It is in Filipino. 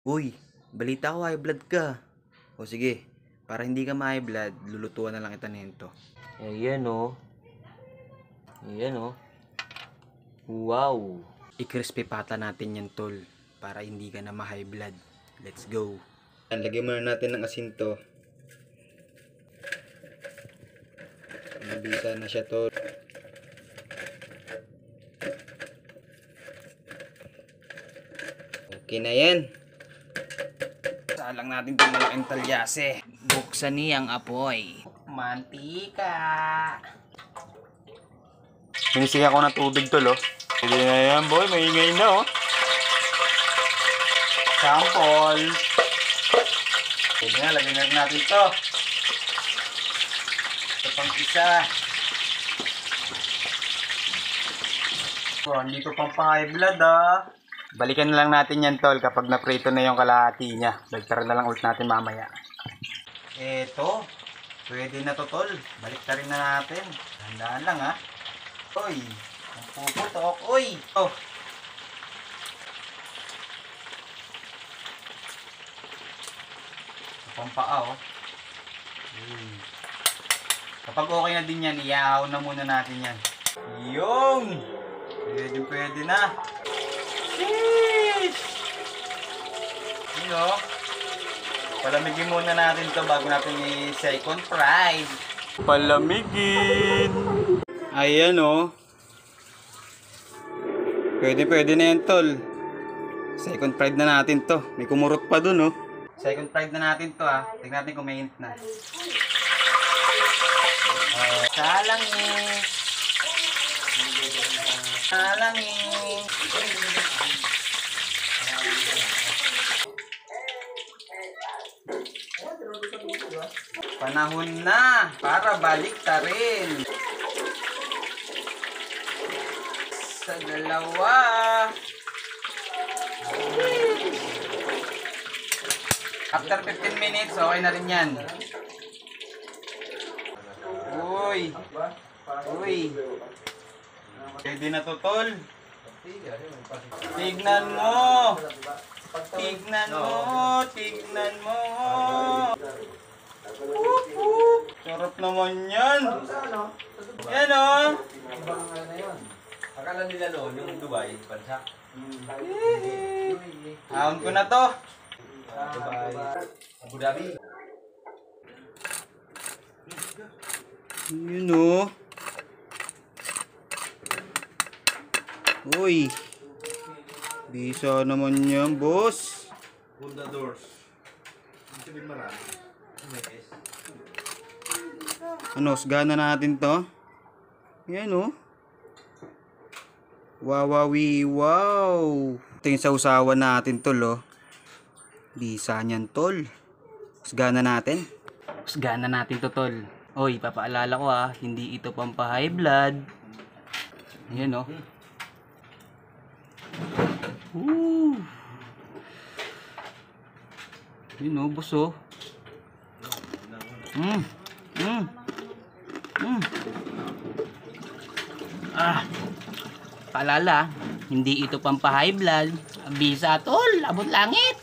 Uy, balita ko high blood ka. O sige, para hindi ka ma-high blood, lulutuan na lang kita nito. Ayan o. Ayan o. Wow. I-crispy pata natin yan, tol, para hindi ka na ma-high blood. Let's go. Lagyan muna natin ng asin to. Nabisa na siya, tol. Okay na yan. Salang natin itong malaking talyase. Buksan niyang apoy. Mantika. Sinisiya ko ng tubig, tol, oh. Hindi na yan, boy. Maingay na, oh. Sample. Pwede na, lagyan na natin ito. Ito pang isa. Oh, hindi ko pang high blood, ah. Balikan na lang natin yan, tol, kapag na-prito na yung kalahati niya. Balikan na lang ulit natin mamaya. Eto. Pwede na to, tol. Baliktarin na natin. Handaan lang, ha. Uy. Ang puputok. Uy. Oh. Pampaa, oh. Kapag okay na din yan, iyahaw na muna natin yan. Yung! Pwede na. Sheesh! Yun, oh. Palamigin muna natin to bago natin i-second fried. Palamigin. Ayan, oh. Pwede na yan, tol. Second fried na natin to. May kumurot pa dun, oh. Second fried na natin to, ah. Tignan natin kung may hint na. Salangin. Salangin. Panahon na para baliktarin. Sa dalawa. After 15 minutes, okay na rin yan. Uy. Uy. Pwede na to, tol. Tignan mo. Tignan mo. Tignan mo. Sarap naman yan. Yan, oh. Akala nila noon yung Dubai, bansa. Ahon ko na to. Dubai, Abu Dhabi. Yun, oh. Uy. Bisa naman yan, boss. Fundadors. Sabihin marami. Ano, sagana natin to. Yan, oh. Wow. Ito yung sausawan natin, tol, oh. Bisa niyan, tol. Sagana natin. Sagana natin to, tol. Oy, papaalala ko, ah. Hindi ito pampa-high blood. Ayan, oh. Woo! Yun, oh, boss, oh. Paalala, hindi ito pampa-high blood. Bisa, tol. Abot langit.